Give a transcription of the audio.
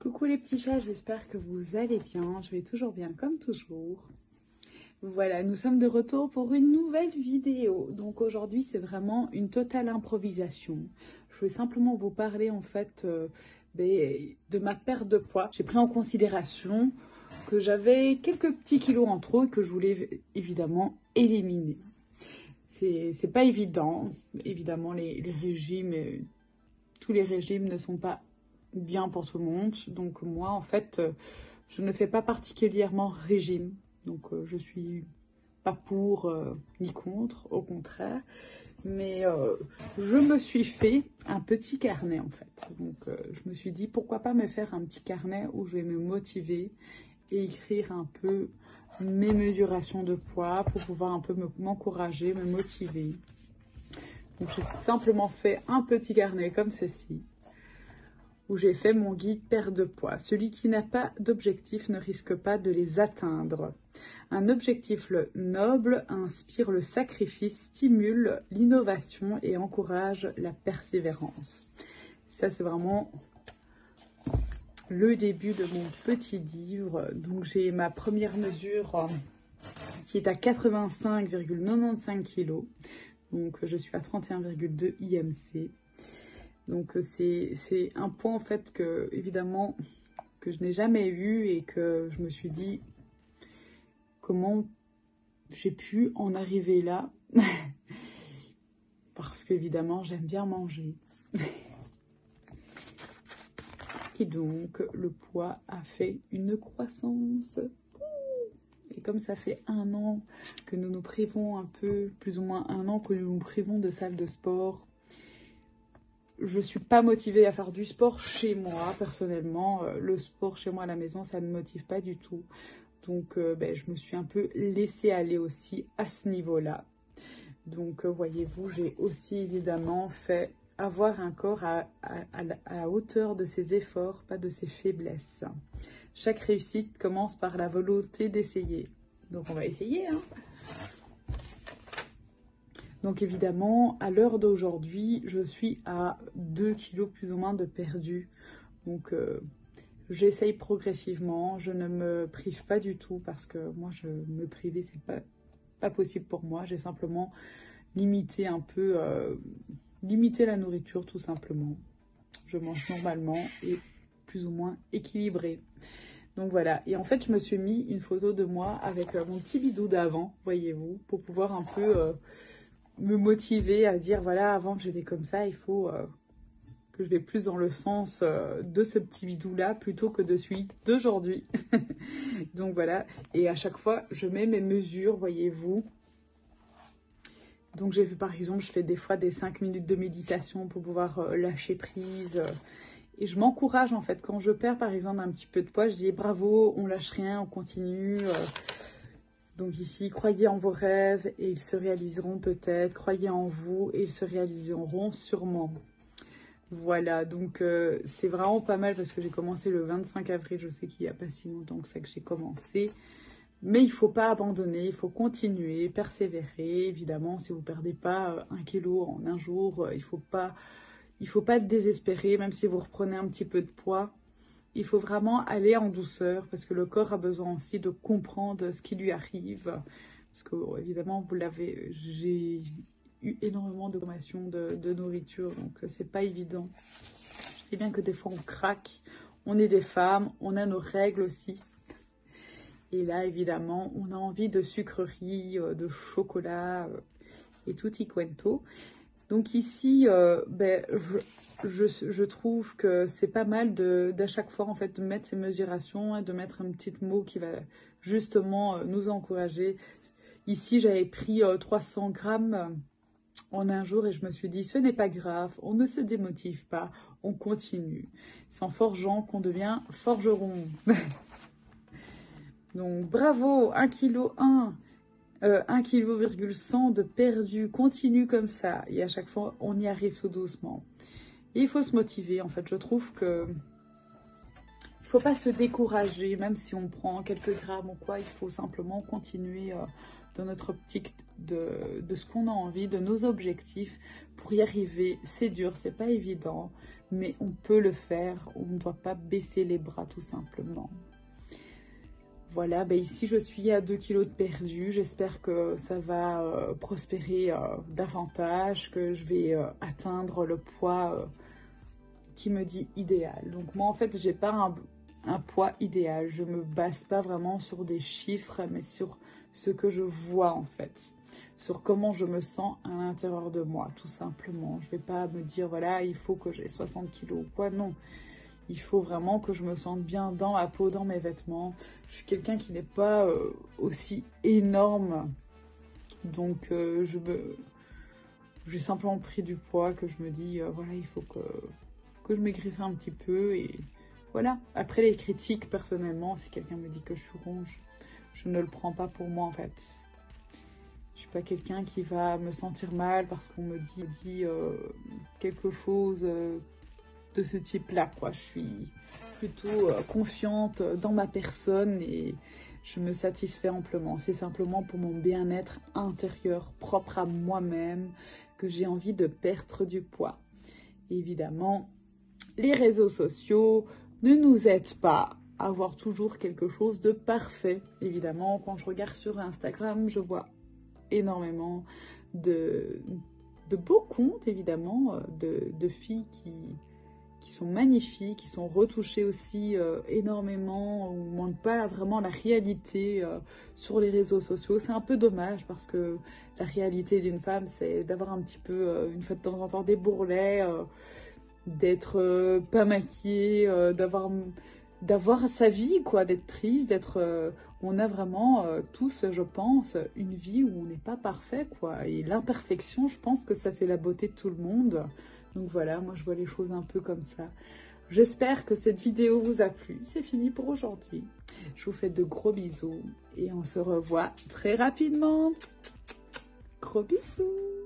Coucou les petits chats, j'espère que vous allez bien. Je vais toujours bien comme toujours. Voilà, nous sommes de retour pour une nouvelle vidéo. Donc aujourd'hui, c'est vraiment une totale improvisation. Je vais simplement vous parler en fait de ma perte de poids. J'ai pris en considération que j'avais quelques petits kilos en trop et que je voulais évidemment éliminer. C'est pas évident. Évidemment, les régimes, tous les régimes ne sont pas bien pour tout le monde. Donc moi, en fait, je ne fais pas particulièrement régime. Donc je suis pas pour ni contre, au contraire. Mais je me suis fait un petit carnet en fait. Donc je me suis dit pourquoi pas me faire un petit carnet où je vais me motiver et écrire un peu mes mesurations de poids pour pouvoir un peu m'encourager, me motiver. Donc j'ai simplement fait un petit carnet comme ceci, où j'ai fait mon guide perte de poids. Celui qui n'a pas d'objectif ne risque pas de les atteindre. Un objectif noble inspire le sacrifice, stimule l'innovation et encourage la persévérance. Ça, c'est vraiment le début de mon petit livre. Donc, j'ai ma première mesure qui est à 85,95 kg. Donc, je suis à 31,2 IMC. Donc c'est un point en fait que évidemment que je n'ai jamais eu et que je me suis dit comment j'ai pu en arriver là parce qu'évidemment j'aime bien manger et donc le poids a fait une croissance. Et comme ça fait 1 an que nous nous privons un peu, plus ou moins 1 an que nous nous privons de salle de sport, je ne suis pas motivée à faire du sport chez moi, personnellement. Le sport chez moi à la maison, ça ne me motive pas du tout. Donc, je me suis un peu laissée aller aussi à ce niveau-là. Donc, voyez-vous, j'ai aussi évidemment fait avoir un corps à la hauteur de ses efforts, pas de ses faiblesses. Chaque réussite commence par la volonté d'essayer. Donc, on va essayer, hein. Donc évidemment, à l'heure d'aujourd'hui, je suis à 2 kilos plus ou moins de perdu. Donc j'essaye progressivement, je ne me prive pas du tout parce que moi, me priver, c'est pas possible pour moi. J'ai simplement limité un peu, limité la nourriture tout simplement. Je mange normalement et plus ou moins équilibré. Donc voilà, et en fait, je me suis mis une photo de moi avec mon petit bidou d'avant, voyez-vous, pour pouvoir un peu me motiver à dire voilà, avant j'étais comme ça, il faut que je vais plus dans le sens de ce petit bidou là plutôt que de celui d'aujourd'hui. Donc voilà, et à chaque fois je mets mes mesures, voyez-vous. Donc j'ai vu par exemple, je fais des fois des 5 minutes de méditation pour pouvoir lâcher prise. Et je m'encourage en fait, quand je perds par exemple un petit peu de poids, je dis bravo, on lâche rien, on continue. Donc ici, croyez en vos rêves et ils se réaliseront peut-être. Croyez en vous et ils se réaliseront sûrement. Voilà, donc c'est vraiment pas mal parce que j'ai commencé le 25 avril. Je sais qu'il n'y a pas si longtemps que ça que j'ai commencé. Mais il ne faut pas abandonner, il faut continuer, persévérer. Évidemment, si vous ne perdez pas 1 kilo en un jour, il faut pas être désespéré, même si vous reprenez un petit peu de poids. Il faut vraiment aller en douceur parce que le corps a besoin aussi de comprendre ce qui lui arrive. Parce que, évidemment, vous l'avez, j'ai eu énormément de consommation de nourriture, donc c'est pas évident. Je sais bien que des fois on craque, on est des femmes, on a nos règles aussi. Et là, évidemment, on a envie de sucreries, de chocolat et tutti quanto. Donc ici, je trouve que c'est pas mal d'à chaque fois en fait de mettre ces mesurations et de mettre un petit mot qui va justement nous encourager. Ici, j'avais pris 300 grammes en un jour et je me suis dit ce n'est pas grave, on ne se démotive pas, on continue. C'est en forgeant qu'on devient forgeron. Donc bravo, 1,1 kg de perdu, continue comme ça et à chaque fois on y arrive tout doucement. Et il faut se motiver, en fait. Je trouve que il faut pas se décourager, même si on prend quelques grammes ou quoi. Il faut simplement continuer dans notre optique de ce qu'on a envie, de nos objectifs. Pour y arriver, c'est dur, c'est pas évident, mais on peut le faire. On ne doit pas baisser les bras tout simplement. Voilà, ben ici je suis à 2 kilos de perdu. J'espère que ça va prospérer davantage, que je vais atteindre le poids qui me dit idéal. Donc moi en fait, j'ai pas un poids idéal. Je me base pas vraiment sur des chiffres, mais sur ce que je vois en fait. Sur comment je me sens à l'intérieur de moi, tout simplement. Je vais pas me dire, voilà, il faut que j'ai 60 kilos ou quoi, non. Il faut vraiment que je me sente bien dans ma peau, dans mes vêtements. Je suis quelqu'un qui n'est pas aussi énorme. Donc, j'ai simplement pris du poids que je me dis, voilà, il faut que je maigrisse un petit peu. Et voilà. Après, les critiques, personnellement, si quelqu'un me dit que je suis ronge, je ne le prends pas pour moi, en fait. Je suis pas quelqu'un qui va me sentir mal parce qu'on me dit quelque chose... de ce type-là, quoi. Je suis plutôt confiante dans ma personne et je me satisfais amplement. C'est simplement pour mon bien-être intérieur, propre à moi-même, que j'ai envie de perdre du poids. Évidemment, les réseaux sociaux ne nous aident pas à avoir toujours quelque chose de parfait. Évidemment, quand je regarde sur Instagram, je vois énormément de beaux comptes, évidemment, de filles qui sont magnifiques, qui sont retouchées aussi énormément, on ne montre pas vraiment la réalité sur les réseaux sociaux. C'est un peu dommage parce que la réalité d'une femme, c'est d'avoir un petit peu, une fois de temps en temps, des bourrelets, d'être pas maquillée, d'avoir sa vie, quoi, d'être triste, on a vraiment tous, je pense, une vie où on n'est pas parfait, quoi. Et l'imperfection, je pense que ça fait la beauté de tout le monde. Donc voilà, moi je vois les choses un peu comme ça. J'espère que cette vidéo vous a plu. C'est fini pour aujourd'hui. Je vous fais de gros bisous et on se revoit très rapidement. Gros bisous.